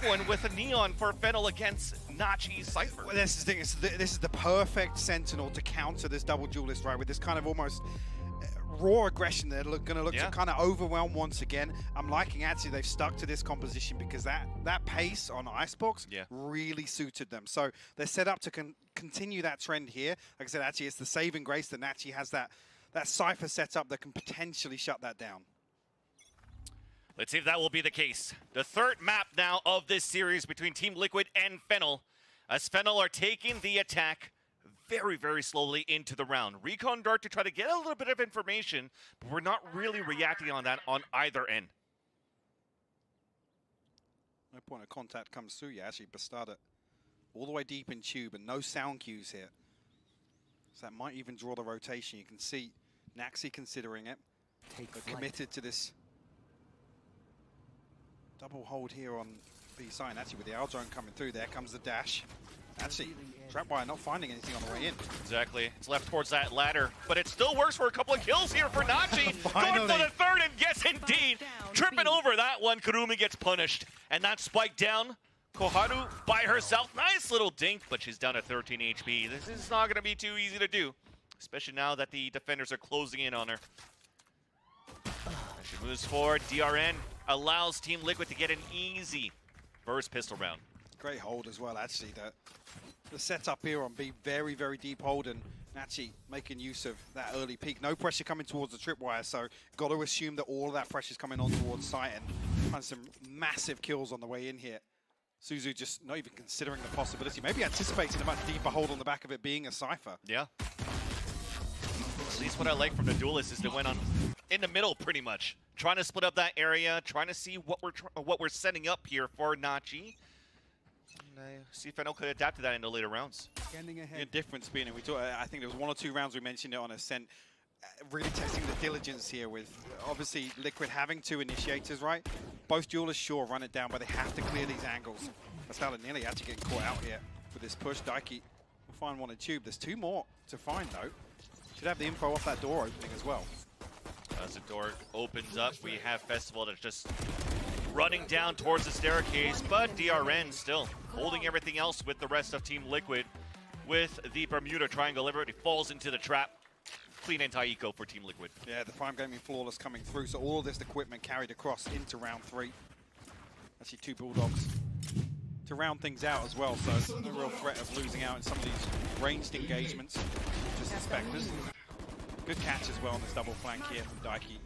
one with a Neon for Fennel against Nachi Cypher. Well, this is the thing. This is the perfect Sentinel to counter this double duelist, right? With this kind of almost raw aggression. They're going to look to kind of overwhelm once again. I'm liking actually they've stuck to this composition because that pace on Icebox really suited them. So they're set up to continue that trend here. Like I said, actually it's the saving grace that Nachi has that Cypher setup that can potentially shut that down. Let's see if that will be the case. The third map now of this series between Team Liquid and Fennel, as Fennel are taking the attack very, very slowly into the round. Recon Dart to try to get a little bit of information, but we're not really reacting on that on either end. No point of contact comes through. Yeah, actually, Bastarda all the way deep in tube and no sound cues here. So that might even draw the rotation. You can see Naxi considering it. They're committed to this double hold here on B side. Actually, with the L drone coming through, there comes the dash. Actually, Trapwire not finding anything on the way in. Exactly. It's left towards that ladder, but it still works for a couple of kills here for Nachi. Going for the third, and yes, indeed. Tripping over that one, Kurumi gets punished. And that spike down. Koharu by herself. Nice little dink, but she's down to 13 HP. This is not going to be too easy to do, especially now that the defenders are closing in on her. As she moves forward, DRN allows Team Liquid to get an easy first pistol round. Great hold as well, actually. The setup here on B, very, very deep hold, and Nachi making use of that early peak. No pressure coming towards the tripwire, so got to assume that all of that pressure is coming on towards site, and find some massive kills on the way in here. Suzu just not even considering the possibility, maybe anticipating a much deeper hold on the back of it being a Cypher. Yeah. At least what I like from the duelists is they went on in the middle pretty much, trying to split up that area, trying to see what we're setting up here for Nachi. And I see Fennel could adapt to that in the later rounds. The difference being, and I think there was 1 or 2 rounds we mentioned it on Ascent, really testing the diligence here with obviously Liquid having 2 initiators, right? Both duelists sure run it down, but they have to clear these angles. Bastarda nearly actually getting caught out here with this push. Daiki will find one in tube. There's 2 more to find though. Should have the info off that door opening as well. As the door opens up, we have Festival that's just running down towards the staircase, but DRN still holding everything else with the rest of Team Liquid. With the Bermuda Triangle, everybody falls into the trap. Clean anti-eco for Team Liquid. Yeah, the Prime Gaming Flawless coming through, so all of this equipment carried across into round 3. Actually 2 Bulldogs to round things out as well, so no real threat of losing out in some of these ranged engagements. Just Inspectors. Good catch as well on this double flank here from Daiki.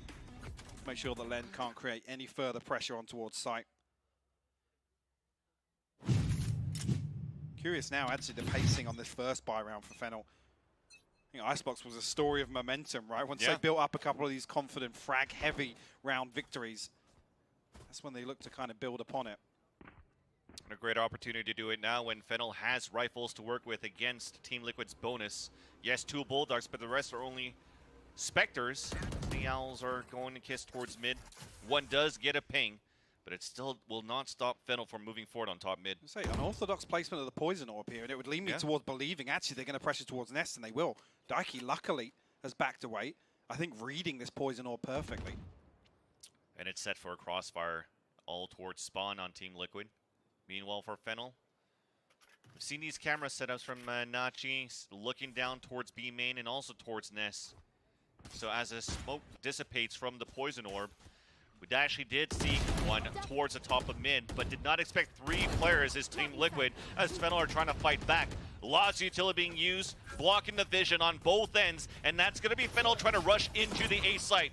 Make sure that Len can't create any further pressure on towards site. Curious now, actually, the pacing on this first buy round for Fennel. I think Icebox was a story of momentum, right? Once they built up a couple of these confident, frag-heavy round victories, that's when they look to kind of build upon it. And a great opportunity to do it now when Fennel has rifles to work with against Team Liquid's bonus. Yes, 2 Bulldogs, but the rest are only Spectres. The Owls are going to kiss towards mid. One does get a ping, but it still will not stop Fennel from moving forward on top mid. Say, unorthodox placement of the poison orb here, and it would lead me towards believing actually they're going to pressure towards Nest, and they will. Daiki, luckily, has backed away. I think reading this poison orb perfectly. And it's set for a crossfire all towards spawn on Team Liquid. Meanwhile, for Fennel, we've seen these camera setups from Nachi looking down towards B main and also towards Nest. So as the smoke dissipates from the poison orb, we actually did see one towards the top of mid, but did not expect 3 players as Team Liquid, as Fennel are trying to fight back. Lots of utility being used, blocking the vision on both ends, and that's going to be Fennel trying to rush into the A site.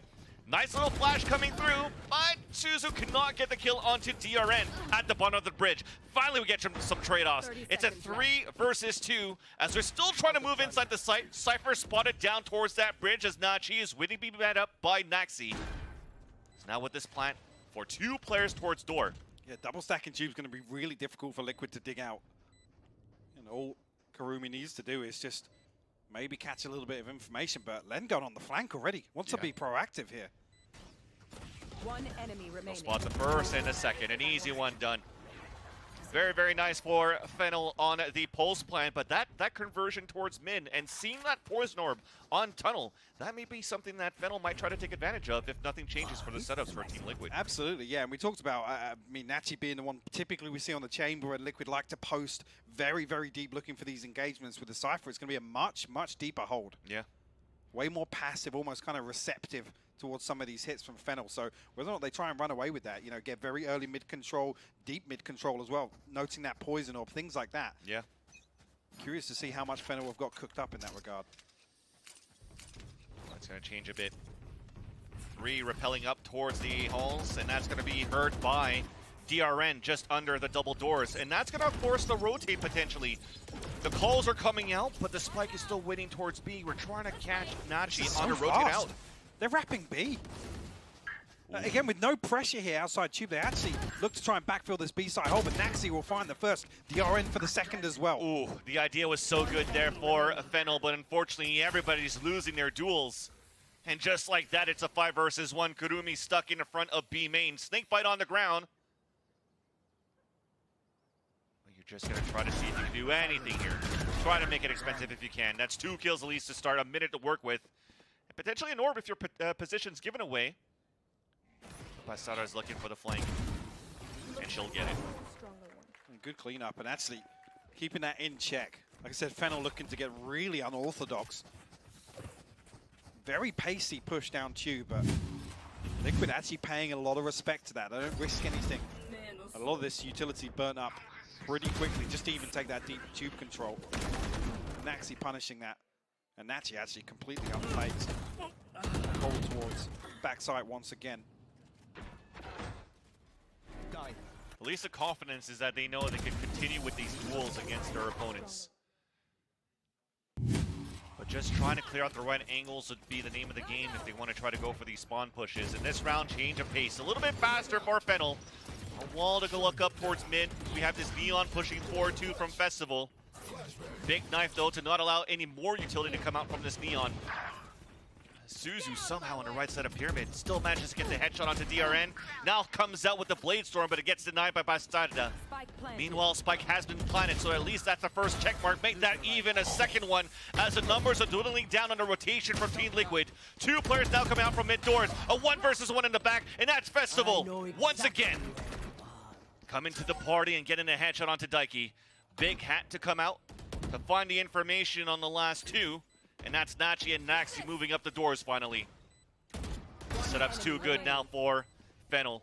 Nice little flash coming through, but Suzu cannot get the kill onto DRN at the bottom of the bridge. Finally, we get some trade-offs. It's a 3 versus 2, as we're still trying to move inside the site. Cypher spotted down towards that bridge as Nachi is waiting to be met up by Naxi. Now with this plant for 2 players towards door. Yeah, double stacking tube is going to be really difficult for Liquid to dig out. And all Kurumi needs to do is just maybe catch a little bit of information, but Len got on the flank already. Wants to be proactive here. 1 enemy remaining. Spot the first and the second. An easy one done. Very, very nice for Fennel on the pulse plant, but that conversion towards mid and seeing that poison orb on tunnel, that may be something that Fennel might try to take advantage of if nothing changes for the setups for Team Liquid. Absolutely, yeah, and we talked about, I mean, Nachi being the one typically we see on the chamber, and Liquid like to post very, very deep looking for these engagements. With the Cypher, it's going to be a much, much deeper hold. Yeah. Way more passive, almost kind of receptive towards some of these hits from Fennel. So whether or not they try and run away with that, you know, get very early mid control, deep mid control as well, noting that poison orb, things like that. Yeah. Curious to see how much Fennel have got cooked up in that regard. That's going to change a bit. 3 repelling up towards the halls, and that's going to be heard by DRN just under the double doors, and that's going to force the rotate potentially. The calls are coming out, but the spike is still waiting towards B. We're trying to catch Nachi on a rotate out. They're wrapping B. Again, with no pressure here outside Tube, they actually look to try and backfill this B-side hole, but Naxi will find the first, DRN for the second as well. Ooh, the idea was so good there for Fennel, but unfortunately everybody's losing their duels. And just like that, it's a 5 versus 1. Kurumi stuck in the front of B main. Snakebite on the ground. You're just going to try to see if you can do anything here. Try to make it expensive if you can. That's 2 kills at least to start, a minute to work with. And potentially an orb if your position's given away. Basara is looking for the flank, and she'll get it. Good cleanup, and actually keeping that in check. Like I said, Fennel looking to get really unorthodox. Very pacey push down Tube, but Liquid actually paying a lot of respect to that. They don't risk anything. A lot of this utility burnt up pretty quickly, just to even take that deep Tube control. Naxi punishing that, and Nachi actually completely unfazed. Roll towards backside once again. At least the confidence is that they know they can continue with these duels against their opponents. But just trying to clear out the right angles would be the name of the game if they want to try to go for these spawn pushes. In this round, change of pace. A little bit faster for Fennel. A wall to go look up towards mid. We have this Neon pushing forward too from Festival. Big knife though to not allow any more utility to come out from this Neon. Suzu somehow on the right side of Pyramid still manages to get the headshot onto DRN. Now comes out with the Blade Storm, but it gets denied by Bastarda. Meanwhile, Spike has been planted, so at least that's the first check mark. Make that even a second one as the numbers are dwindling down on the rotation from Team Liquid. 2 players now coming out from mid doors. A 1 versus 1 in the back, and that's Festival once again. Coming to the party and getting a headshot onto Daiki. Big hat to come out to find the information on the last 2. And that's Nachi and Naxi moving up the doors finally. Setup's too good now for Fennel.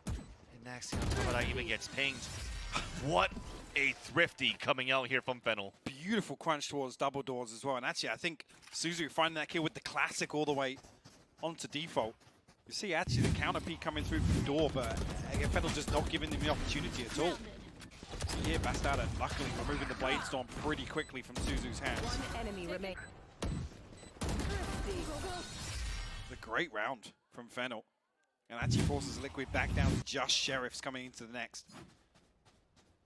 And Naxi on top of that even gets pinged. What a thrifty coming out here from Fennel. Beautiful crunch towards double doors as well. And actually, I think Suzu finding that kill with the classic all the way onto default. You see actually the counter peek coming through from door, but again, Fennel just not giving them the opportunity at all. Yeah, Bastarda luckily removing the Blade Storm pretty quickly from Suzu's hands. The great round from Fennel. And actually forces Liquid back down to just Sheriffs coming into the next.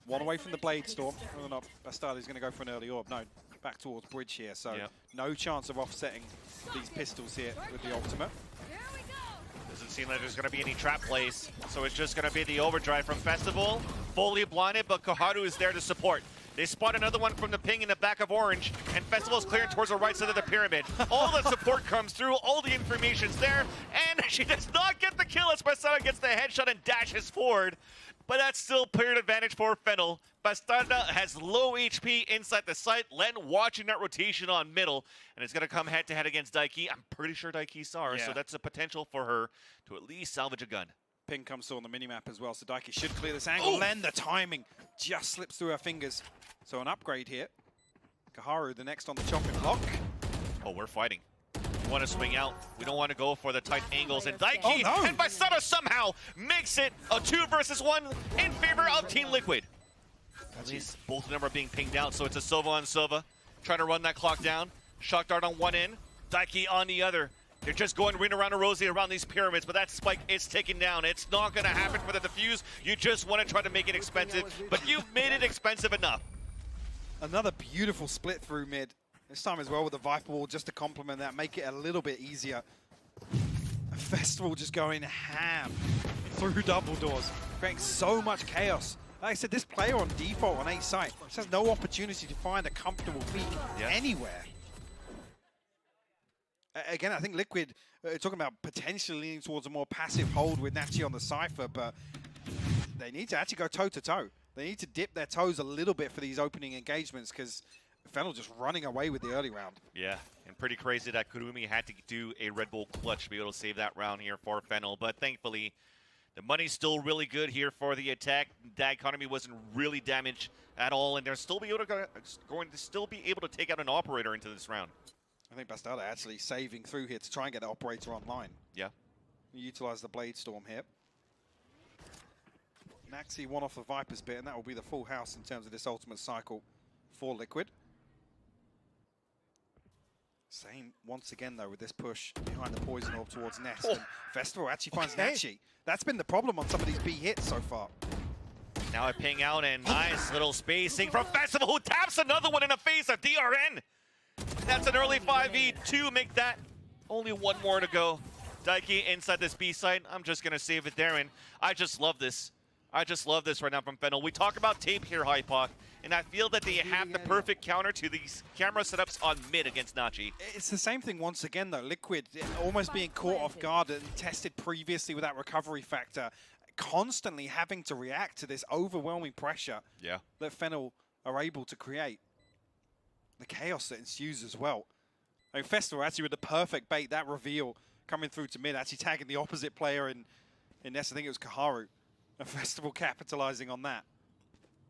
1 away from the Blade Storm. Whether or not Bastarda's going to go for an early orb. No, back towards Bridge here. So no chance of offsetting these pistols here with the ultimate. Doesn't seem like there's going to be any trap plays, so it's just going to be the overdrive from Festival. Fully blinded, but Koharu is there to support. They spot another one from the ping in the back of Orange, and Festival's clearing towards the right side of the pyramid. All the support comes through, all the information's there, and she does not get the kill as Bastarda gets the headshot and dashes forward. But that's still period advantage for Fennel. Bastarda has low HP inside the site. Len watching that rotation on middle, and it's going to come head-to-head against Daiki. I'm pretty sure Daiki saw her, so that's a potential for her to at least salvage a gun. Ping comes through on the minimap as well, so Daiki should clear this angle. Len, the timing just slips through her fingers. So an upgrade here. Koharu, the next on the chopping block. Oh, we're fighting. We want to swing out. We don't want to go for the tight angles. And Daiki and Bastarda somehow makes it a 2 versus 1 in favor of Team Liquid. At least both of them are being pinged out, so it's a Sova on Sova. Trying to run that clock down. Shock dart on one end, Daiki on the other. They're just going ring around a rosy around these pyramids, but that spike is taken down. It's not going to happen for the defuse. You just want to try to make it expensive, but you've made it expensive enough. Another beautiful split through mid. This time as well with the Viper Wall just to complement that, make it a little bit easier. A Festival just going ham through double doors, creating so much chaos Like I said, this player on default on A site just has no opportunity to find a comfortable peak anywhere. Again, I think Liquid talking about potentially leaning towards a more passive hold with Nachi on the Cypher, but they need to actually go toe-to-toe. They need to dip their toes a little bit for these opening engagements because Fennel just running away with the early round. Yeah, and pretty crazy that Kurumi had to do a Red Bull clutch to be able to save that round here for Fennel, but thankfully, the money's still really good here for the attack. That economy wasn't really damaged at all, and they're still going to still be able to take out an operator into this round. I think Bastardo actually saving through here to try and get the operator online. Yeah. Utilize the Blade Storm here. Naxi one off the Viper's bit, and that will be the full house in terms of this ultimate cycle for Liquid. Same once again though with this push behind the Poison Orb towards Nest. And Festival actually finds Nachi. That's been the problem on some of these B hits so far. Now a ping out and nice little spacing from Festival, who taps another one in the face of DRN. That's an early 5v2, make that only one more to go. Daiki inside this B site. I'm just going to save it there, and I just love this. I just love this right now from Fennel. We talk about tape here, Hypoc, and I feel that they have the perfect counter to these camera setups on mid against Nachi. It's the same thing once again, though. Liquid almost being caught off guard and tested previously with that recovery factor, constantly having to react to this overwhelming pressure that Fennel are able to create. The chaos that ensues as well. I mean, Festival actually with the perfect bait, that reveal coming through to mid, actually tagging the opposite player in Ness. I think it was Kaharu. And Festival capitalizing on that.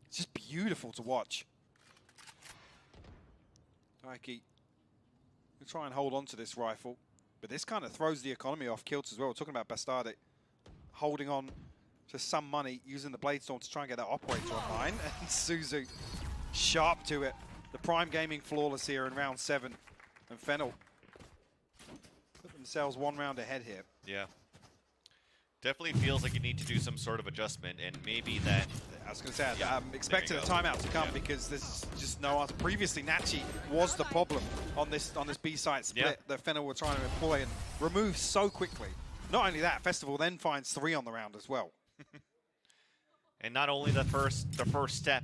It's just beautiful to watch. Daiki will try and hold on to this rifle, but this kind of throws the economy off kilts as well. We're talking about Bastardo holding on to some money, using the Blade Storm to try and get that operator online. And Suzu sharp to it. The Prime Gaming flawless here in round 7. And Fennel put themselves one round ahead here. Yeah. Definitely feels like you need to do some sort of adjustment, and maybe that... I was going to say, expecting a timeout to come because there's just no answer. Previously, Nachi was the problem on this B-side split that Fennel were trying to employ and remove so quickly. Not only that, Festival then finds 3 on the round as well. And not only the first step,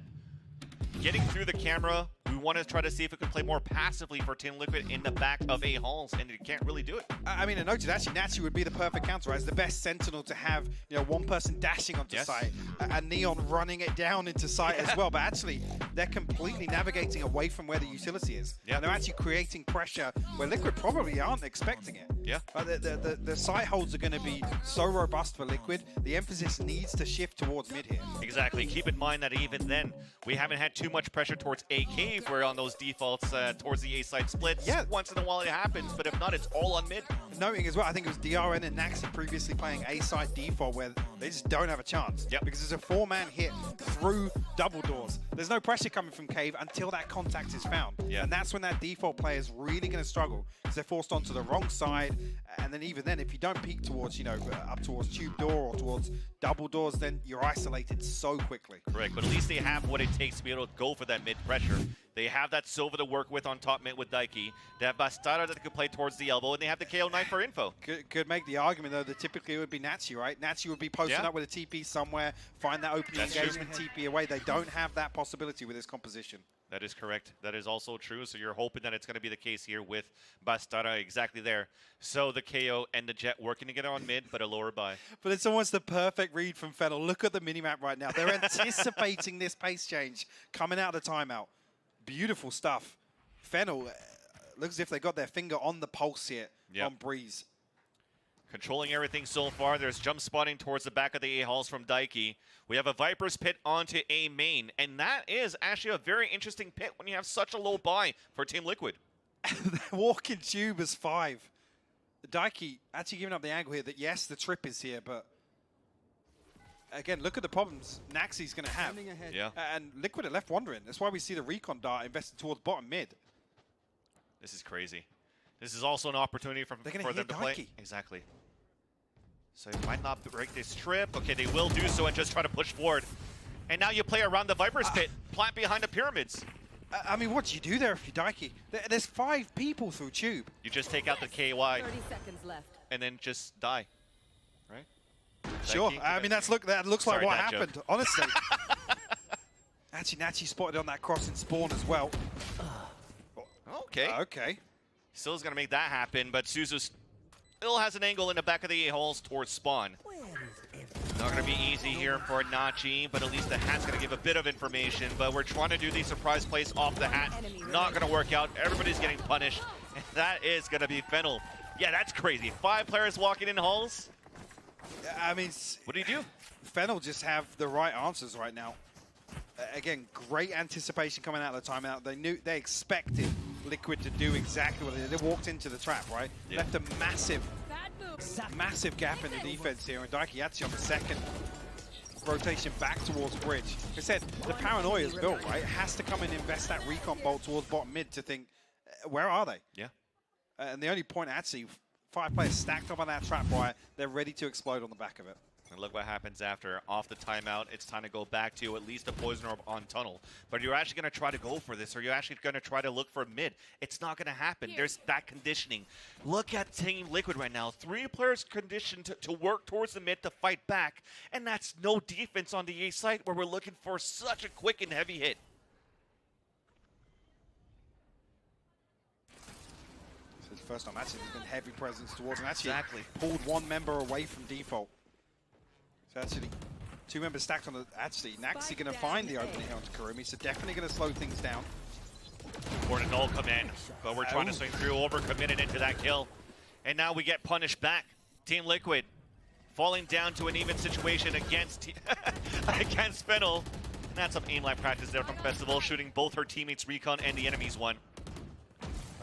getting through the camera, we want to try to see if we can play more passively for Team Liquid in the back of A halls, and it can't really do it. I mean, I noted actually Nachi would be the perfect counter as the best sentinel to have, you know, one person dashing onto site and Neon running it down into site as well. But actually, they're completely navigating away from where the utility is. And they're actually creating pressure where Liquid probably aren't expecting it. The site holds are going to be so robust for Liquid. The emphasis needs to shift towards mid here. Exactly. Keep in mind that even then, we haven't had too much pressure towards A cave. We're on those defaults towards the A side splits. Once in a while it happens, but if not, it's all on mid. Noting as well, I think it was DRN and Naxi previously playing A side default where they just don't have a chance. Because it's a 4-man hit through double doors. There's no pressure coming from cave until that contact is found. And that's when that default player is really going to struggle because they're forced onto the wrong side. And then even then, if you don't peek towards, you know, up towards tube door or towards double doors, then you're isolated so quickly. Correct, but at least they have what it takes to be able to go for that mid pressure. They have that Silva to work with on top mid with Daiki. They have Bastardo that could play towards the elbow, and they have the KO9 for info. Could make the argument, though, that typically it would be Nachi, right? Nachi would be posting up with a TP somewhere, find that opening engagement, TP away. They don't have that possibility with this composition. That is correct. That is also true. So you're hoping that it's going to be the case here with Bastardo exactly there. So the KO and the Jet working together on mid, but a lower buy. But it's almost the perfect read from Fennel. Look at the minimap right now. They're anticipating this pace change coming out of the timeout. Beautiful stuff. Fennel looks as if they got their finger on the pulse here on Breeze. Controlling everything so far. There's jump spotting towards the back of the A halls from Daiki. We have a Viper's Pit onto A main, and that is actually a very interesting pit when you have such a low buy for Team Liquid. Walking tube is 5. Daiki actually giving up the angle here that yes, the trip is here, but again, look at the problems Naxi's going to have. And Liquid are left wondering. That's why we see the recon dart invested towards bottom mid. This is crazy. This is also an opportunity for them to play. Exactly. So they might not break this trip. Okay, they will do so and just try to push forward. And now you play around the Viper's Pit, plant behind the pyramids. I mean, what do you do there if you're Daiki? There's 5 people through tube. You just take out the KY 30 seconds left. And then just die, right? Sure. I mean, that looks like what happened, honestly. Actually, Nachi spotted on that crossing spawn as well. Okay. Okay. Still's going to make that happen, but Suzu still has an angle in the back of the A-holes towards spawn. Not going to be easy here for Nachi, but at least the hat's going to give a bit of information. But we're trying to do these surprise plays off the hat. Not going to work out. Everybody's getting punished. And that is going to be Fennel. Yeah, that's crazy. 5 players walking in halls. I mean, what do you do? Fennel just have the right answers right now. Again, great anticipation coming out of the timeout. They expected Liquid to do exactly what they did. They walked into the trap, right? Yeah. Left a massive gap in the defense here, and Daikiatsu on the second rotation back towards bridge. Like I said, the paranoia is built, right? It has to come and invest that recon bolt towards bottom mid to think, where are they? Yeah. And the only point Atsi, 5 players stacked up on that trap wire, they're ready to explode on the back of it. And look what happens after. Off the timeout, it's time to go back to at least a poison orb on tunnel. But you're actually going to try to go for this, or you're actually going to try to look for mid. It's not going to happen. There's that conditioning. Look at Team Liquid right now. 3 players conditioned to work towards the mid to fight back. And that's no defense on the A site where we're looking for such a quick and heavy hit. So the first time actually there's been heavy presence towards him. Actually Exactly. pulled 1 member away from default. So actually, 2 members stacked on the... Actually, Naxi going to find the opening here onto Kurumi, so definitely going to slow things down. Important null come in, but we're trying to swing through, overcommitted into that kill. And now we get punished back. Team Liquid falling down to an even situation against against Fennel. And that's some aim line practice there from Festival, shooting both her teammates' recon and the enemy's one.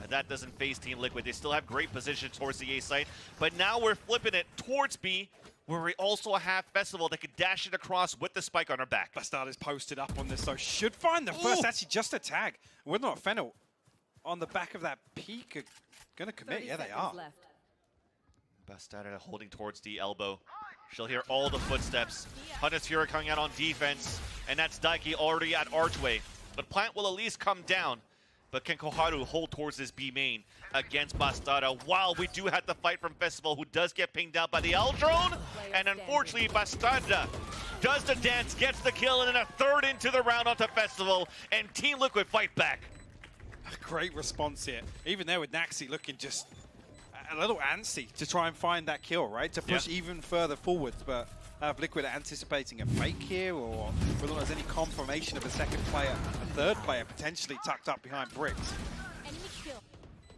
But that doesn't phase Team Liquid. They still have great position towards the A site, but now we're flipping it towards B, where we also have Festival that could dash it across with the spike on her back. Bastard is posted up on this, so should find the first. Actually, just a tag. Whether or not Fennel on the back of that peak are going to commit. Yeah, they are. Bastarda holding towards the elbow. She'll hear all the footsteps. Hunter's Fury coming out on defense, and that's Daiki already at Archway. But Plant will at least come down. But can Koharu hold towards this B main against Bastarda? While we do have the fight from Festival, who does get pinged out by the L drone. And unfortunately, Bastarda does the dance, gets the kill, and then a third into the round onto Festival. And Team Liquid fight back. A great response here. Even there with Naxi looking just a little antsy to try and find that kill, right? To push even further forwards. But Liquid anticipating a fake here, or whether there's any confirmation of a second player, a third player potentially tucked up behind bricks.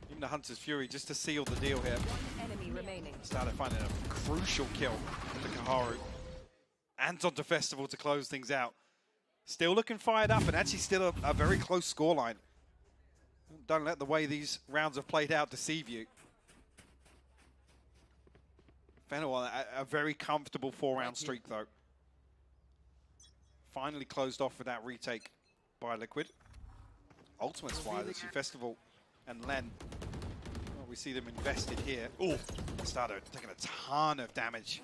Even the Hunter's Fury just to seal the deal here. Started finding a crucial kill to Koharu. And onto Festival to close things out. Still looking fired up, and actually still a very close scoreline. Don't let the way these rounds have played out deceive you. Fennel on a very comfortable 4-round streak, though. Finally closed off with that retake by Liquid. Ultimate's wire, this Festival and Len. Well, we see them invested here. Ooh, Bastardo taking a ton of damage.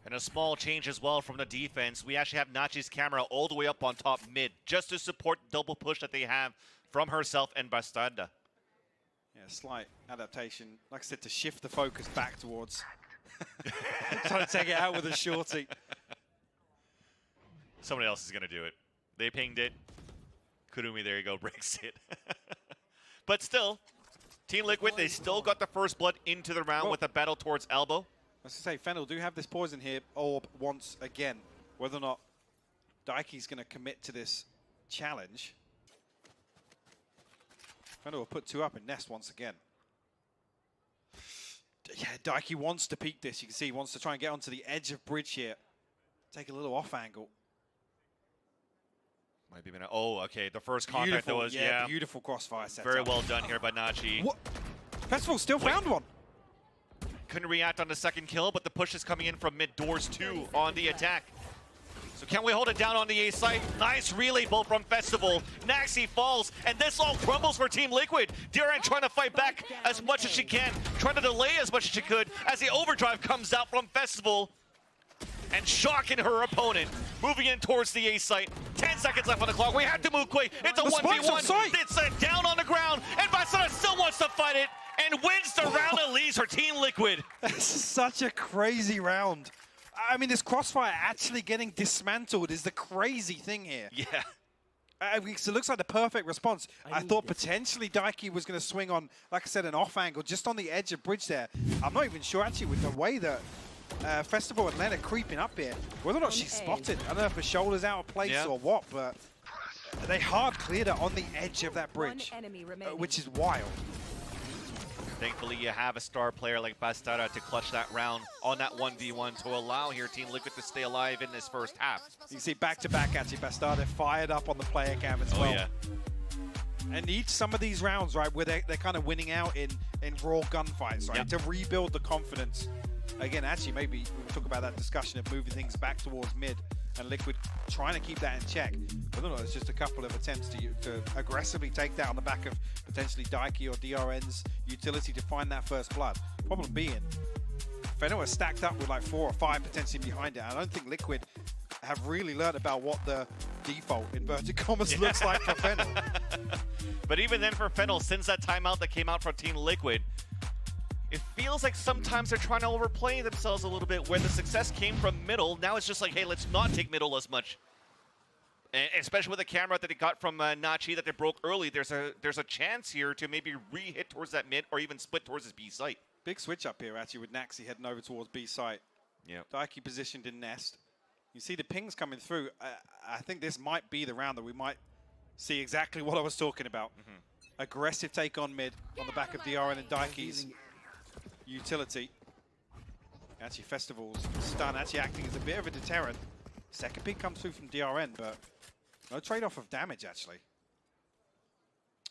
And a small change as well from the defense. We actually have Nachi's camera all the way up on top mid, just to support the double push that they have from herself and Bastarda. Yeah, slight adaptation. Like I said, to shift the focus back towards trying to take it out with a shorty. Somebody else is going to do it. They pinged it. Kurumi, there you go, breaks it. But still, Team Liquid, they still got the first blood into the round with a battle towards elbow. I was going to say, Fennel do have this poison here, orb once again. Whether or not Daiki's going to commit to this challenge. Fennel will put 2 up and nest once again. Yeah, Daiki wants to peek this. You can see he wants to try and get onto the edge of bridge here. Take a little off angle. Might be minute. Oh, okay. The first contact that was, yeah. Beautiful crossfire setup. Very well done here by Nachi. What? Festival still found one. Couldn't react on the second kill, but the push is coming in from mid doors too on the attack. So can we hold it down on the A site? Nice relay bolt from Festival. Naxi falls, and this all crumbles for Team Liquid. Diran trying to fight back as much as she can, trying to delay as much as she could as the overdrive comes out from Festival and shocking her opponent. Moving in towards the A site. 10 seconds left on the clock. We have to move quick. It's a 1v1. It's down on the ground, and Bastarda still wants to fight it and wins the round and leads her Team Liquid. This is such a crazy round. I mean, this crossfire actually getting dismantled is the crazy thing here. Yeah. So it looks like the perfect response. I thought potentially Daiki was going to swing on, like I said, an off angle, just on the edge of bridge there. I'm not even sure, actually, with the way that Festival and Len are creeping up here, whether or not she's spotted. I don't know if her shoulder's out of place or what, but they hard cleared her on the edge of that bridge, which is wild. Thankfully, you have a star player like Bastarda to clutch that round on that 1v1 to allow here Team Liquid to stay alive in this first half. You see back-to-back, actually, Bastarda fired up on the player cam as well. Yeah. And need some of these rounds, right, where they're kind of winning out in raw gunfights, right, to rebuild the confidence. Again, actually, maybe we'll talk about that discussion of moving things back towards mid and Liquid trying to keep that in check. I don't know, it's just a couple of attempts to aggressively take that on the back of potentially Daiki or DRN's utility to find that first blood. Problem being, Fennel is stacked up with like 4 or 5 potentially behind it. I don't think Liquid have really learned about what the default, inverted commas, looks like for Fennel. But even then for Fennel, since that timeout that came out from Team Liquid, it feels like sometimes they're trying to overplay themselves a little bit where the success came from middle. Now it's just like, hey, let's not take middle as much. And especially with the camera that they got from Nachi that they broke early, there's a chance here to maybe re-hit towards that mid or even split towards his B site. Big switch up here, actually, with Naxi heading over towards B site. Yeah. Daiki positioned in nest. You see the pings coming through. I think this might be the round that we might see exactly what I was talking about. Aggressive take on mid on the back of DRN and Daiki's utility. Actually, Festival's stun actually acting as a bit of a deterrent. Second pick comes through from DRN, but no trade-off of damage, actually.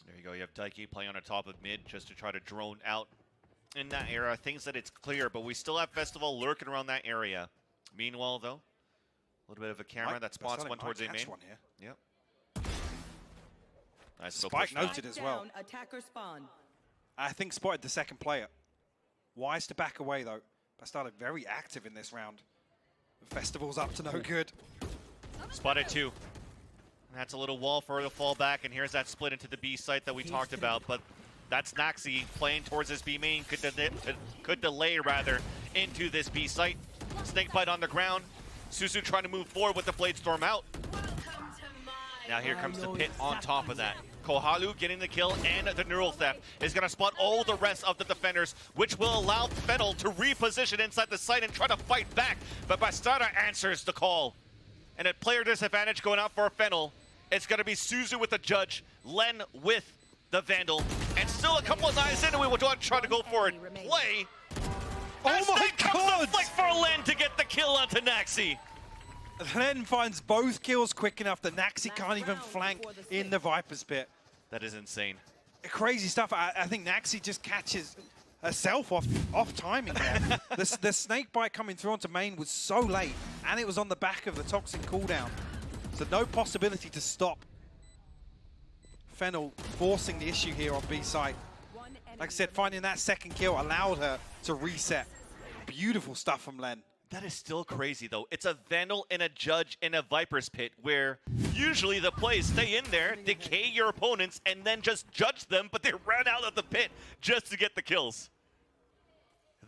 There you go. You have Daiki playing on the top of mid just to try to drone out in that area. Things that it's clear, but we still have Festival lurking around that area. Meanwhile, though, a little bit of a camera that spots one towards A main. One here. Yep. Nice Spike noted as well. Attacker spawn. I think spotted the second player. Wise to back away, though. Bastarda very active in this round. Festival's up to no good. Spotted 2. That's a little wall for her to fall back, and here's that split into the B site that we talked about, but that's Naxi playing towards his B main, could delay rather into this B site. Snakebite on the ground. Suzu trying to move forward with the Blade Storm out. Now here comes the pit on top of that. Kohalu getting the kill, and the Neural Theft is going to spot all the rest of the defenders, which will allow Fennel to reposition inside the site and try to fight back. But Bastarda answers the call. And at player disadvantage going out for Fennel, it's going to be Suzu with the Judge, Len with the Vandal, and still a couple of knives in, and we will try to go for it. Play. Oh my God! The flick for Len to get the kill onto Naxi. Len finds both kills quick enough that Naxi can't even flank in the Viper's pit. That is insane. Crazy stuff. I think Naxi just catches herself off timing there. the snake bite coming through onto main was so late, and it was on the back of the toxic cooldown. So no possibility to stop Fennel forcing the issue here on B site. Like I said, finding that second kill allowed her to reset. Beautiful stuff from Len. That is still crazy, though. It's a Vandal and a Judge in a Viper's pit where usually the plays stay in there, decay your opponents, and then just judge them, but they ran out of the pit just to get the kills.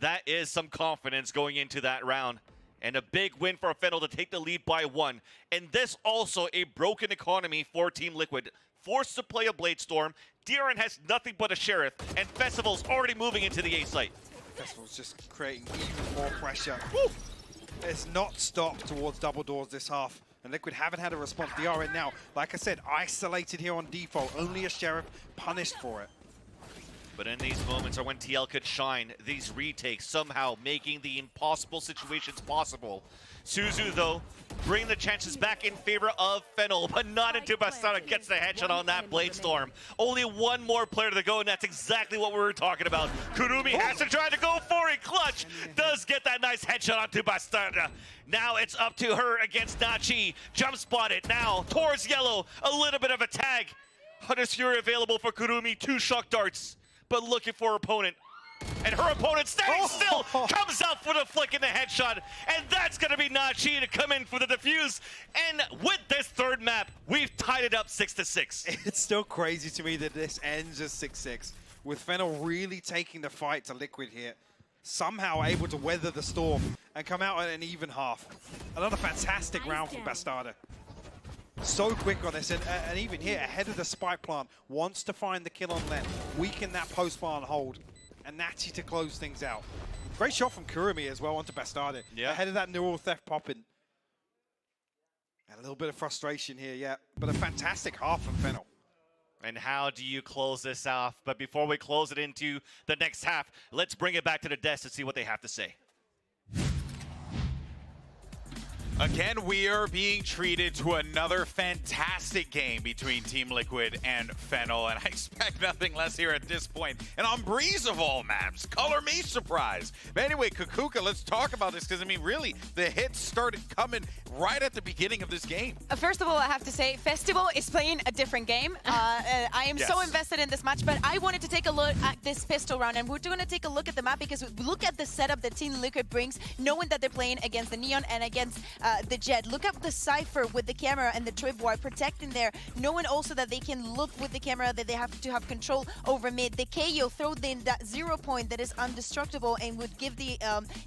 That is some confidence going into that round. And a big win for Fennel to take the lead by 1. And this also a broken economy for Team Liquid. Forced to play a Blade Storm. DRN has nothing but a Sheriff, and Festival's already moving into the A site. Festival's just creating even more pressure. Woo! It's not stopped towards double doors this half. And Liquid haven't had a response. DRN now, like I said, isolated here on default. Only a Sheriff punished for it. But in these moments are when TL could shine. These retakes somehow making the impossible situations possible. Suzu, though, bring the chances back in favor of Fennel, but not until Bastarda gets the headshot on that Blade Storm. Only one more player to go, and that's exactly what we were talking about. Kurumi has to try to go for it. Clutch does get that nice headshot onto Bastarda. Now it's up to her against Nachi. Jump spotted now towards yellow. A little bit of a tag. Hunter's Fury available for Kurumi. 2 shock darts, but looking for her opponent. And her opponent standing still comes out for the flick and the headshot. And that's going to be Nachi to come in for the defuse. And with this third map, we've tied it up 6-6. It's still crazy to me that this ends as 6-6. With Fennel really taking the fight to Liquid here. Somehow able to weather the storm and come out at an even half. Another fantastic round from Bastardo. So quick on this, and even here, ahead of the spike plant, wants to find the kill on Len, weaken that post-plant hold, and Natty to close things out. Great shot from Kurumi as well onto Bastardo. Yeah. Ahead of that neural theft popping. A little bit of frustration here, yeah, but a fantastic half from Fennel. And how do you close this off? But before we close it into the next half, let's bring it back to the desk to see what they have to say. Again, we are being treated to another fantastic game between Team Liquid and Fennel, and I expect nothing less here at this point. And on Breeze of all maps, color me surprised. But anyway, Kukuka, let's talk about this, because I mean, really, the hits started coming right at the beginning of this game. First of all, I have to say, Festival is playing a different game. I am so invested in this match, but I wanted to take a look at this pistol round, and we're going to take a look at the map, because look at the setup that Team Liquid brings, knowing that they're playing against the Neon and against the Jet. Look at the Cypher with the camera and the tripwire protecting there, knowing also that they can look with the camera, that they have to have control over mid. The KO thrown in that 0 point that is indestructible and would give the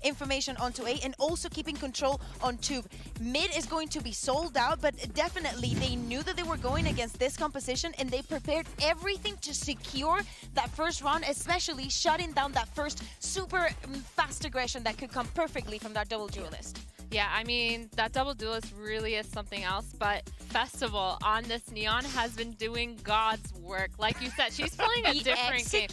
information onto A, and also keeping control on tube. Mid is going to be sold out, but definitely they knew that they were going against this composition, and they prepared everything to secure that first round, especially shutting down that first super fast aggression that could come perfectly from that double duelist. Yeah, I mean, that double duelist really is something else, but Festival on this Neon has been doing God's work. Like you said, she's playing a different game.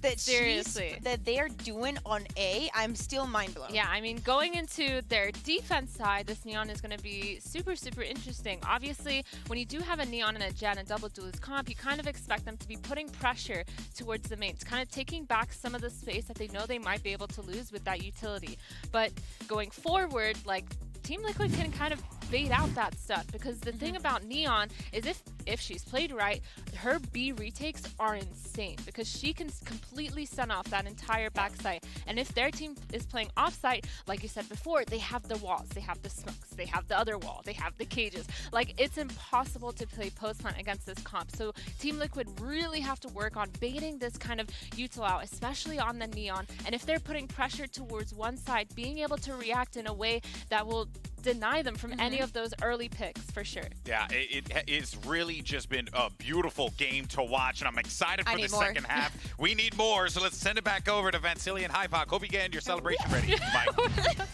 That Seriously. that they're doing on A, I'm still mind blown. Yeah, I mean, going into their defense side, this Neon is going to be super, super interesting. Obviously, when you do have a Neon and a Jet and a double duelist comp, you kind of expect them to be putting pressure towards the mains, kind of taking back some of the space that they know they might be able to lose with that utility. But going forward, like, Team Liquid can kind of bait out that stuff, because the thing about Neon is if she's played right, her B retakes are insane, because she can completely stun off that entire backside. And if their team is playing offsite, like you said before, they have the walls, they have the smokes, they have the other wall, they have the cages. Like, it's impossible to play post plant against this comp. So Team Liquid really have to work on baiting this kind of util out, especially on the Neon. And if they're putting pressure towards one side, being able to react in a way that will deny them from any of those early picks, for sure. Yeah, it's really just been a beautiful game to watch, and I'm excited for the second half. We need more, so let's send it back over to Vansili and Hypoc. Hope you get your celebration ready. Bye.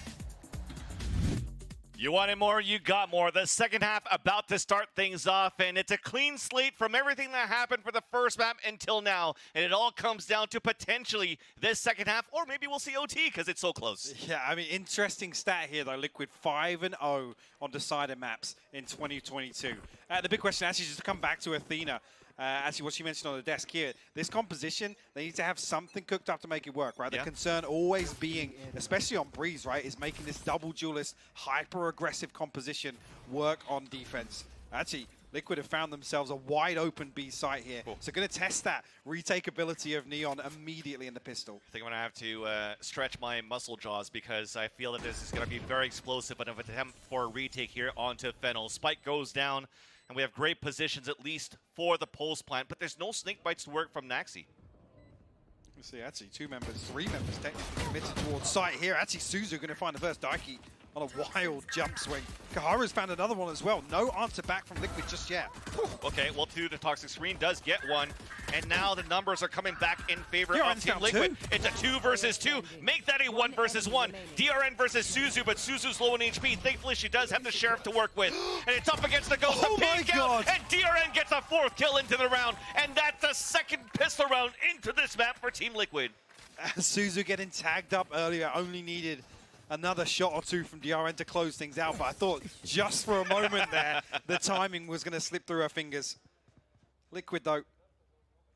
You wanted more, you got more. The second half about to start things off, and it's a clean slate from everything that happened for the first map until now. And it all comes down to potentially this second half, or maybe we'll see OT because it's so close. Yeah, I mean, interesting stat here, though. Liquid 5-0 on decided maps in 2022. The big question, actually, just to come back to Athena. Actually, what she mentioned on the desk here, this composition, they need to have something cooked up to make it work, right? The concern always being, especially on Breeze, right, is making this double duelist, hyper-aggressive composition work on defense. Actually, Liquid have found themselves a wide-open B site here. Cool. So going to test that retake ability of Neon immediately in the pistol. I think I'm going to have to stretch my muscle jaws, because I feel that this is going to be very explosive, but an attempt for a retake here onto Fennel. Spike goes down. And we have great positions, at least for the pulse plant, but there's no snake bites to work from Naxi. Let's see, actually, 3 members technically committed towards site here. Actually, Suzu going to find the first Daiki on a wild jump swing. Kaharu's found another one as well. No answer back from Liquid just yet. Okay, well, through the toxic screen does get one, and now the numbers are coming back in favor of Team Liquid. It's a 2 versus 2. Make that a 1 versus 1. DRN versus Suzu, but Suzu's low in HP. Thankfully, she does have the Sheriff to work with, and it's up against the Ghost. Oh my God! And DRN gets a 4th kill into the round, and that's the 2nd pistol round into this map for Team Liquid. Suzu getting tagged up earlier, only needed another shot or 2 from DRN to close things out, but I thought just for a moment there, the timing was going to slip through her fingers. Liquid, though,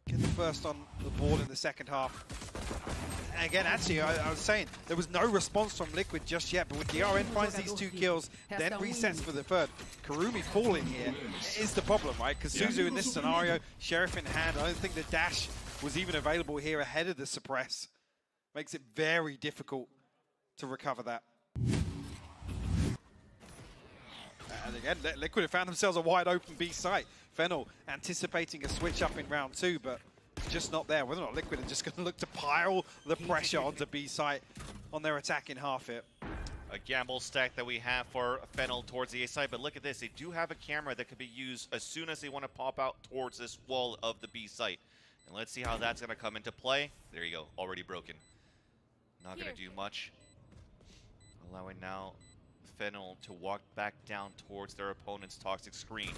get the first on the board in the second half. And again, actually, I was saying, there was no response from Liquid just yet, but when DRN finds these 2 kills, then resets for the third. Kurumi falling here is the problem, right? Because Suzu in this scenario, Sheriff in hand, I don't think the dash was even available here ahead of the suppress. Makes it very difficult to recover that. And again, Liquid have found themselves a wide open B site. Fennel anticipating a switch up in round 2, but just not there. Whether or not Liquid are just going to look to pile the pressure onto B site on their attacking half here. a gamble stack that we have for Fennel towards the A side, but look at this. They do have a camera that could be used as soon as they want to pop out towards this wall of the B site. And let's see how that's going to come into play. There you go, already broken. Not going to do much. Allowing now Fennel to walk back down towards their opponent's toxic screen.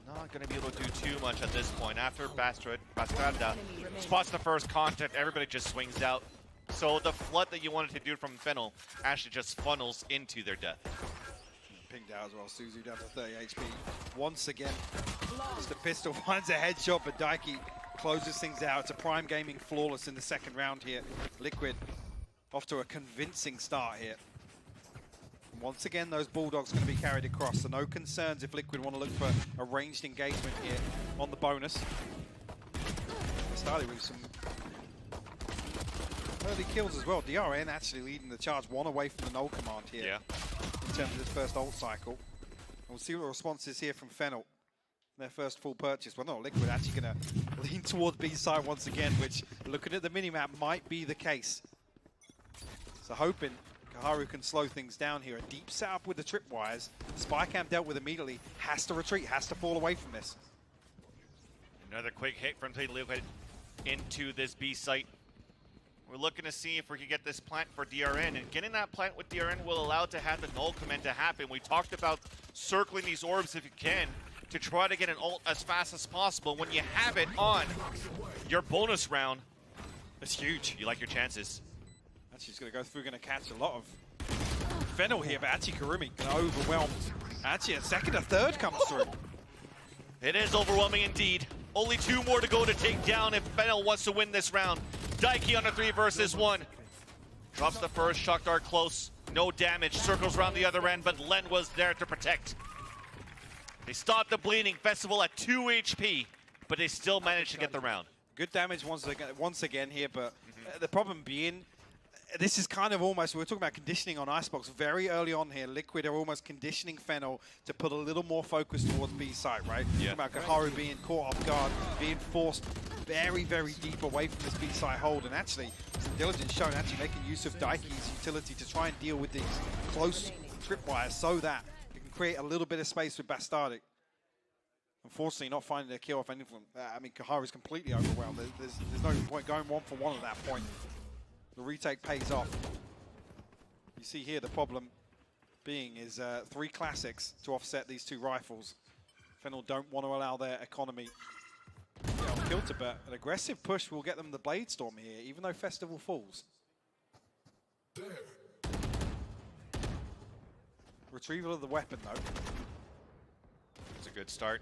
Not going to be able to do too much at this point. After Bastarda spots the first contact, everybody just swings out. So the flood that you wanted to do from Fennel actually just funnels into their death. Pinged out as well. Suzu down to 30 HP. Once again, just a pistol finds a headshot, but Daiki closes things out. It's a Prime Gaming flawless in the second round here. Liquid off to a convincing start here. And once again, those Bulldogs going to be carried across, so no concerns if Liquid want to look for a ranged engagement here on the bonus. Started with some early kills as well. DRN actually leading the charge, one away from the null command here. Yeah. In terms of this first ult cycle. And we'll see what the response is here from Fennel. Their first full purchase. Well, no, Liquid actually going to lean towards B side once again, which, looking at the minimap, might be the case. So hoping Kaharu can slow things down here. A deep setup with the tripwires. Spycam dealt with immediately. Has to retreat, has to fall away from this. Another quick hit from Team Liquid into this B site. We're looking to see if we can get this plant for DRN, and getting that plant with DRN will allow to have the null command to happen. We talked about circling these orbs if you can to try to get an ult as fast as possible. When you have it on your bonus round, That's huge. you like your chances. Actually, he's going to go through, going to catch a lot of Fennel here, but actually Karumi going to overwhelm. Actually, a second, a third comes through. It is overwhelming indeed. Only 2 more to go to take down if Fennel wants to win this round. Daiki on a 3 versus 1. Drops the first, shock dart close. No damage, circles around the other end, but Len was there to protect. They stopped the bleeding. Festival at 2 HP, but they still managed to get the round. Good damage once again here, but the problem being, this is kind of almost, we were talking about conditioning on Icebox very early on here. Liquid are almost conditioning Fennel to put a little more focus towards B side, right? Yeah. Talking about Kaharu being caught off guard, being forced very, very deep away from this B side hold, and actually, some diligence shown actually making use of Daiki's utility to try and deal with these close tripwires so that you can create a little bit of space with Bastardic. Unfortunately, not finding a kill off anything. I mean, Kaharu's completely overwhelmed. There's no point going 1 for 1 at that point. The retake pays off. You see here the problem being is 3 classics to offset these 2 rifles. Fennel don't want to allow their economy off kilter, but an aggressive push will get them the Blade Storm here, even though Festival falls. Retrieval of the weapon, though. It's a good start.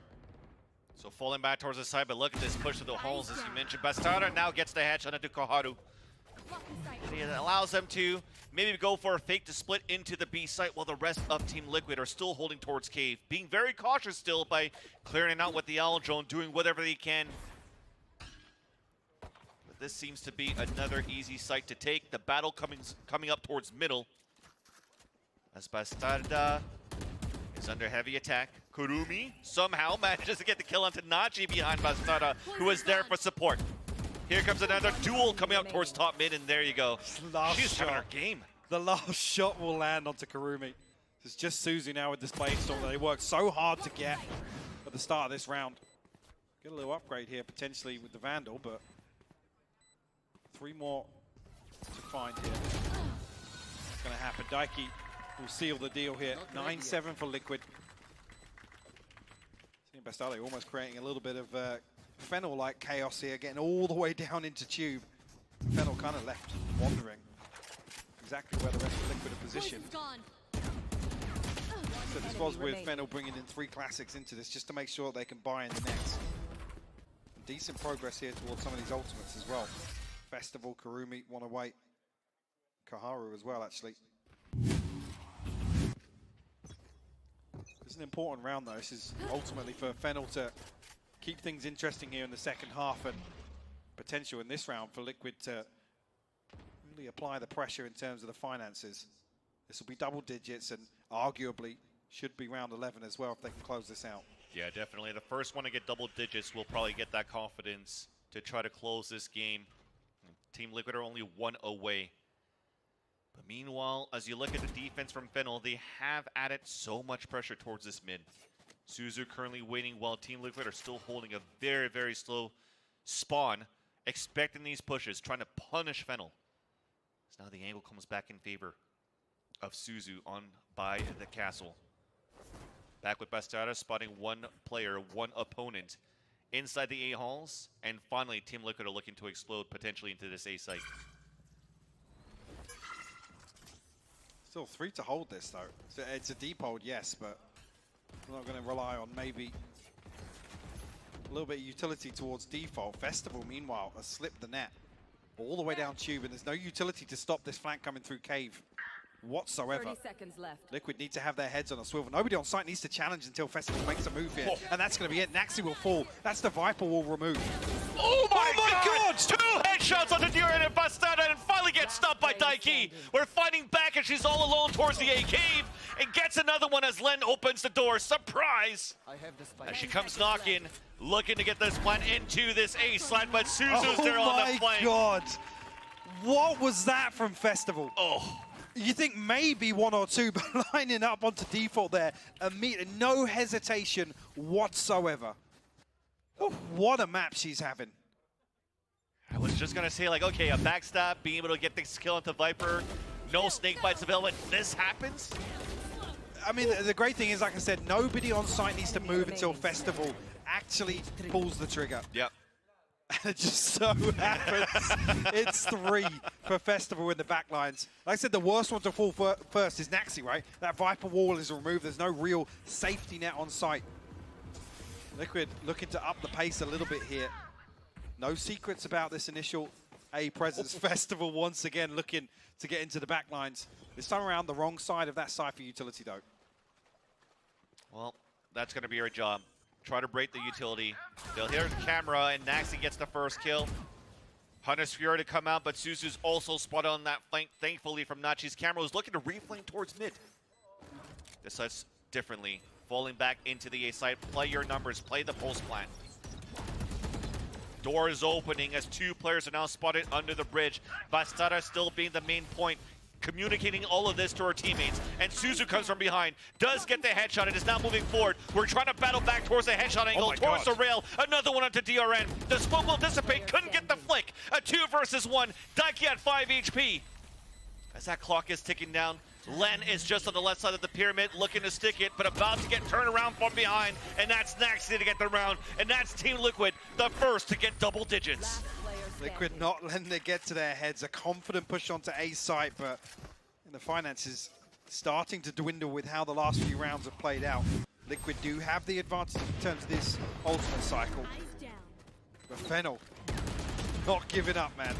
So falling back towards the side, but look at this push to the holes, as you mentioned. Bastarda now gets the headshot into Kaharu. It allows them to maybe go for a fake to split into the B site while the rest of Team Liquid are still holding towards Cave. Being very cautious still by clearing it out with the Owl Drone, doing whatever they can. But this seems to be another easy site to take. The battle coming up towards middle. As Bastarda is under heavy attack. Kurumi somehow manages to get the kill onto Nachi behind Bastarda, who is there for support. Here comes another duel coming up towards top mid, and there you go. She's having her game. The last shot will land onto Karumi. It's just Suzu now with this Blade Storm that they worked so hard to get at the start of this round. Get a little upgrade here potentially with the Vandal, but 3 more to find here. It's going to happen. Daiki will seal the deal here. 9-7 for Liquid. Seeing Bastardo almost creating a little bit of Fennel-like chaos here, getting all the way down into Tube. Fennel kind of left wandering. Exactly where the rest of Liquid are positioned. So this was with Fennel bringing in 3 classics into this just to make sure they can buy in the next. Decent progress here towards some of these ultimates as well. Festival, Karumi, one away. Kaharu as well, actually. This is an important round, though. This is ultimately for Fennel to keep things interesting here in the second half, and potential in this round for Liquid to really apply the pressure in terms of the finances. This will be double digits and arguably should be round 11 as well if they can close this out. Yeah, definitely. The first one to get double digits will probably get that confidence to try to close this game. Team Liquid are only 1 away But meanwhile, as you look at the defense from Fennel, they have added so much pressure towards this mid. Suzu currently waiting while Team Liquid are still holding a very, very slow spawn, expecting these pushes, trying to punish Fennel. So now the angle comes back in favor of Suzu on by the castle. Back with Bastarda, spotting one player, one opponent inside the A halls, and finally Team Liquid are looking to explode potentially into this A site. Still 3 to hold this though. It's a deep hold, yes, but we're not going to rely on maybe a little bit of utility towards default. Festival, meanwhile, has slipped the net all the way down tube, and there's no utility to stop this flank coming through cave whatsoever. 30 seconds left. Liquid need to have their heads on a swivel. Nobody on site needs to challenge until Festival makes a move here. And that's going to be it. Naxi will fall. That's the Viper wall remove. Oh my god! 2 headshots on the Duran and Bastarda, and finally gets stopped by Daiki. We're fighting back and she's all alone towards the A cave and gets another one as Len opens the door. Surprise! As she comes knocking, looking to get this one into this A side, but Suzu's there on the flank. Oh my god! What was that from Festival? Oh. You think maybe 1 or 2, but lining up onto default there, no hesitation whatsoever. Oh, what a map she's having. I was just going to say, like, okay, a backstab, being able to get the skill into Viper, no snake bites available. This happens? I mean, the great thing is, like I said, nobody on site needs to move until Festival actually pulls the trigger. Yep. And it just so happens it's 3 for Festival in the backlines. Like I said, the worst one to fall first is Naxi, right? That Viper wall is removed. There's no real safety net on site. Liquid looking to up the pace a little bit here. No secrets about this initial A presence. Festival once again looking to get into the backlines. This time around the wrong side of that Cypher utility, though. Well, that's going to be her job. Try to break the utility. They'll hear the camera, and Naxi gets the first kill. Hunter's Fury to come out, but Suzu's also spotted on that flank, thankfully, from Nachi's camera, who's looking to reflank towards mid. Decides differently. Falling back into the A side. Play your numbers. Play the pulse plan. Door is opening as 2 players are now spotted under the bridge. Bastarda still being the main point, communicating all of this to her teammates. And Suzu comes from behind, does get the headshot, and is now moving forward. We're trying to battle back towards the headshot angle, towards the rail. Another one onto DRN. The smoke will dissipate, couldn't get the flick. A 2 versus 1. Daiki at 5 HP. As that clock is ticking down, Len is just on the left side of the pyramid, looking to stick it, but about to get turned around from behind. And that's Naxi to get the round. And that's Team Liquid, the first to get double digits. Liquid not letting it get to their heads. A confident push onto A site, but the finances starting to dwindle with how the last few rounds have played out. Liquid do have the advantage in terms of this ultimate cycle. But Fennel not giving up, man.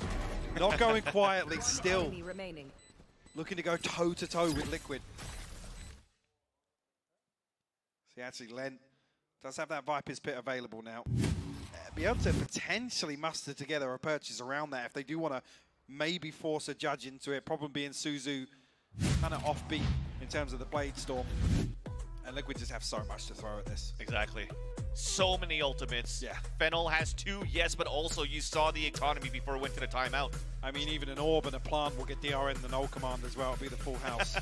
Not going quietly, still looking to go toe-to-toe with Liquid. See, actually, Len does have that Viper's Pit available now. Be able to potentially muster together a purchase around that if they do want to maybe force a judge into it. Problem being Suzu kind of offbeat in terms of the Blade Storm. And Liquid just have so much to throw at this. Exactly. So many ultimates. Yeah. Fennel has 2, yes, but also you saw the economy before it went to the timeout. I mean, even an Orb and a Plant will get DRN and the null command as well. It'll be the full house.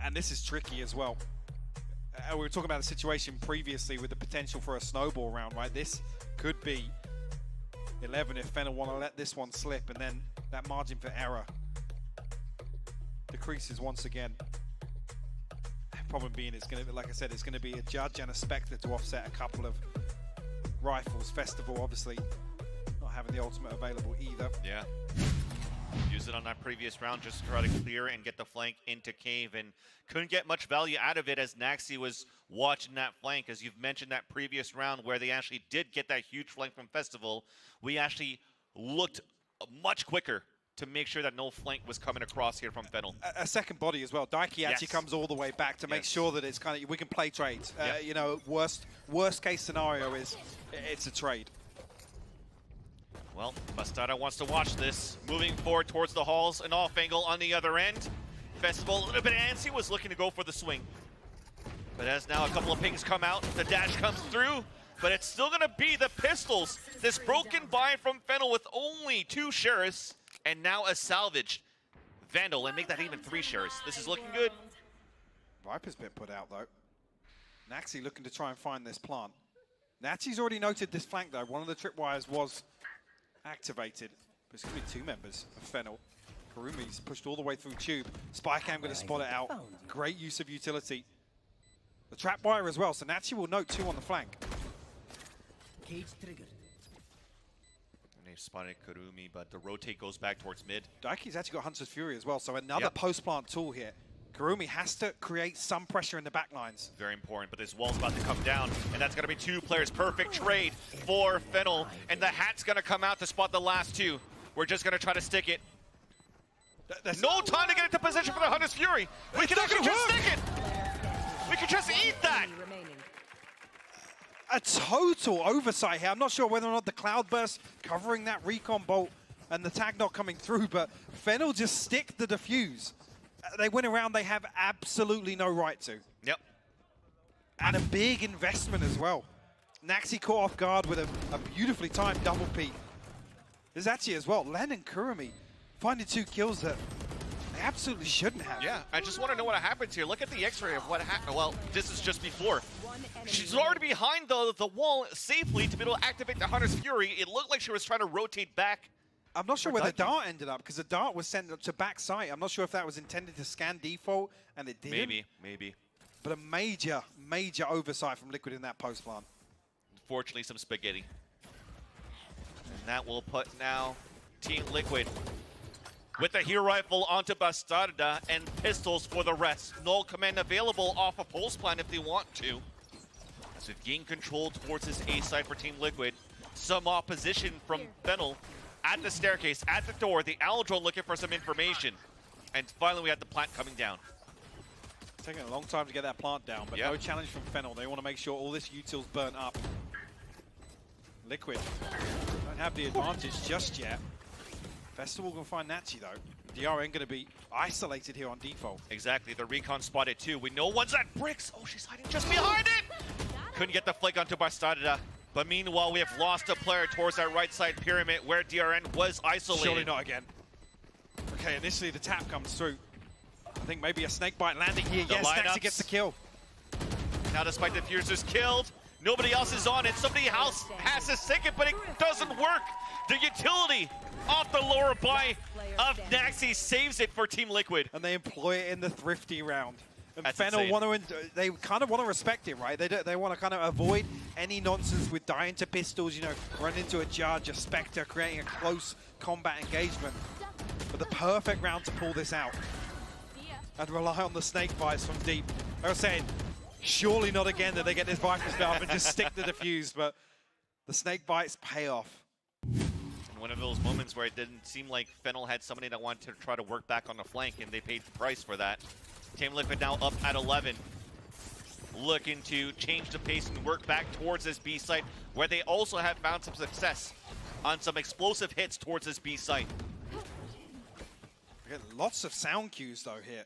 And this is tricky as well. We were talking about a situation previously with the potential for a snowball round, right? This could be 11 if Fennel want to let this one slip, and then that margin for error decreases once again. Problem being, it's going to, like I said, it's going to be a Judge and a Spectre to offset a couple of rifles. Festival, obviously, not having the ultimate available either. Yeah. Used it on that previous round just to try to clear and get the flank into cave, and couldn't get much value out of it as Naxi was watching that flank. As you've mentioned, that previous round where they actually did get that huge flank from Festival, we actually looked much quicker to make sure that no flank was coming across here from Fennel. A second body as well. Daiki actually comes all the way back to make sure that it's kind of, we can play trades. You know, worst case scenario is it's a trade. Well, Bastarda wants to watch this. Moving forward towards the halls, an off angle on the other end. Festival, a little bit antsy, was looking to go for the swing. But as now a couple of pings come out, the dash comes through, but it's still gonna be the pistols. This broken buy from Fennel with only 2 sheriffs, and now a salvage. Vandal and make that even 3 shares. This is looking good. Viper's been put out though. Naxi looking to try and find this plant. Naxi's already noted this flank though. One of the tripwires was activated. But it's going to be 2 members of Fennel. Karumi's pushed all the way through Tube. Spycam going to spot it out. Great use of utility. The trapwire as well, so Naxi will note 2 on the flank. Cage triggered. And they've spotted Karumi, but the rotate goes back towards mid. Daiki's actually got Hunter's Fury as well, so another post-plant tool here. Karumi has to create some pressure in the back lines. Very important, but this wall's about to come down, and that's going to be 2 players. Perfect trade for Fennel, and the hat's going to come out to spot the last 2. We're just going to try to stick it. There's no time to get into position for the Hunter's Fury. We can actually just stick it. We can just eat that. A total oversight here. I'm not sure whether or not the Cloudburst covering that recon bolt and the tag not coming through, but Fennel just stick the defuse. They went around they have absolutely no right to. Yep. And a big investment as well. Naxi caught off guard with a beautifully timed double peek. There's actually as well, Len and Kurumi finding 2 kills that they absolutely shouldn't have. Yeah, I just want to know what happens here. Look at the x-ray of what happened. Well, this is just before. She's already behind the wall safely to be able to activate the Hunter's Fury. It looked like she was trying to rotate back. I'm not sure where the dart ended up, because the dart was sent to back site. I'm not sure if that was intended to scan default, and it didn't. Maybe. But a major, major oversight from Liquid in that post plant. Unfortunately, some spaghetti. And that will put now Team Liquid with the hero rifle onto Bastarda and pistols for the rest. Null command available off a pulse plant if they want to. So gain control towards this A side for Team Liquid. Some opposition from Fennel at the staircase, at the door. The Owl drone looking for some information. And finally we have the plant coming down. It's taking a long time to get that plant down, but no challenge from Fennel. They want to make sure all this util's burnt up. Liquid don't have the advantage just yet. Festival gonna find Nachi though. DRN gonna be isolated here on default. Exactly, the recon spotted too. We know one's at bricks. Oh, she's hiding just behind it! Couldn't get the flick onto Bastarda. But meanwhile, we have lost a player towards that right side pyramid where DRN was isolated. Surely not again. Okay, initially the tap comes through. I think maybe a snake bite landing here. Yes, Naxi gets the kill. Now despite the Fusers killed, nobody else is on it. Somebody else has to stick it, but it doesn't work. The utility off the lower buy of Naxi saves it for Team Liquid. And they employ it in the thrifty round. And That's Fennel insane. they kind of want to respect it, right? They want to kind of avoid any nonsense with dying to pistols, you know, run into a Judge, a Spectre, creating a close combat engagement. But the perfect round to pull this out. And rely on the snake bites from deep. I was saying, surely not again that they get this Viper stuff and just stick the defuse, but the snake bites pay off. One of those moments where it didn't seem like Fennel had somebody that wanted to try to work back on the flank, and they paid the price for that. Team Liquid now up at 11. Looking to change the pace and work back towards this B site, where they also have found some success on some explosive hits towards this B site. We get lots of sound cues though here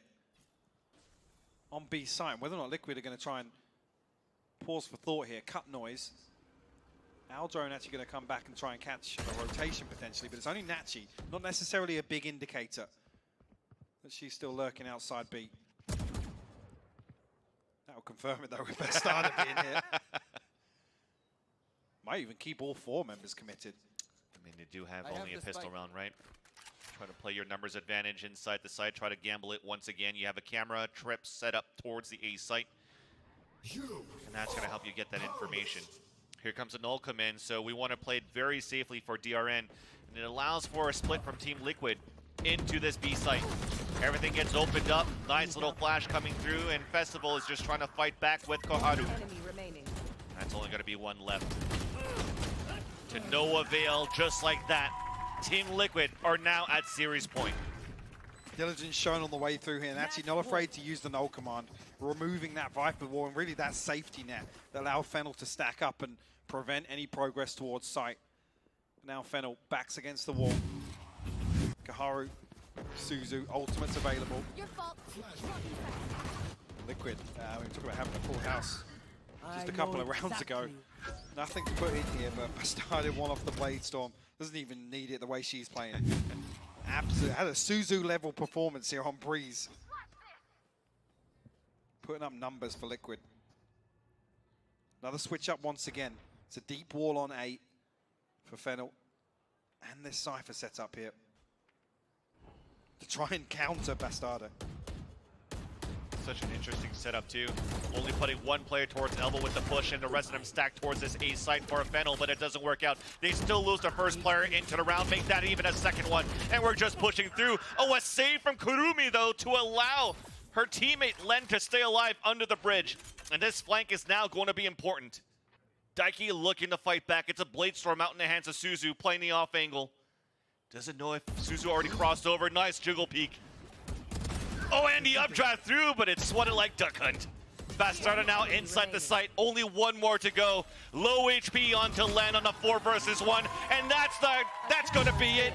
on B site. Whether or not Liquid are going to try and pause for thought here, cut noise. Aldrone actually going to come back and try and catch a rotation potentially, but it's only Nachi, not necessarily a big indicator that she's still lurking outside B. That'll confirm it though with Bastarda being here. Might even keep all 4 members committed. I mean, they do have only a pistol round, right? Try to play your numbers advantage inside the site, try to gamble it once again. You have a camera trip set up towards the A site, and that's going to help you get that information. Here comes a null command, so we want to play it very safely for DRN, and it allows for a split from Team Liquid into this B site. Everything gets opened up, nice little flash coming through, and Festival is just trying to fight back with Koharu. That's only going to be 1 left. To no avail, just like that. Team Liquid are now at series point. Diligence shown on the way through here, and actually not afraid to use the null command, removing that Viper wall and really that safety net that allowed Fennel to stack up and prevent any progress towards site. Now Fennel backs against the wall. Koharu, Suzu, ultimates available. Liquid, we were talking about having a full house just a couple of rounds ago. Nothing to put in here, but Bastarda 1 off the Blade Storm. Doesn't even need it the way she's playing. Absolutely. Had a Suzu level performance here on Breeze. Putting up numbers for Liquid. Another switch up once again. It's a deep wall on 8 for Fennel. And this Cypher set up here to try and counter Bastardo. Such an interesting setup too. Only putting one player towards Elbow with the push and the rest of them stacked towards this A site for Fennel, but it doesn't work out. They still lose the first player into the round, make that even a second one, and we're just pushing through. Oh, a save from Kurumi though to allow her teammate Len to stay alive under the bridge. And this flank is now going to be important. Daiki looking to fight back. It's a Blade Storm out in the hands of Suzu, playing the off angle. Doesn't know if Suzu already crossed over. Nice jiggle peek. Oh, and the updraft through, but it's swatted like Duck Hunt. Bastardo now inside the site. Only one more to go. Low HP onto Len on the 4 versus 1, and that's going to be it.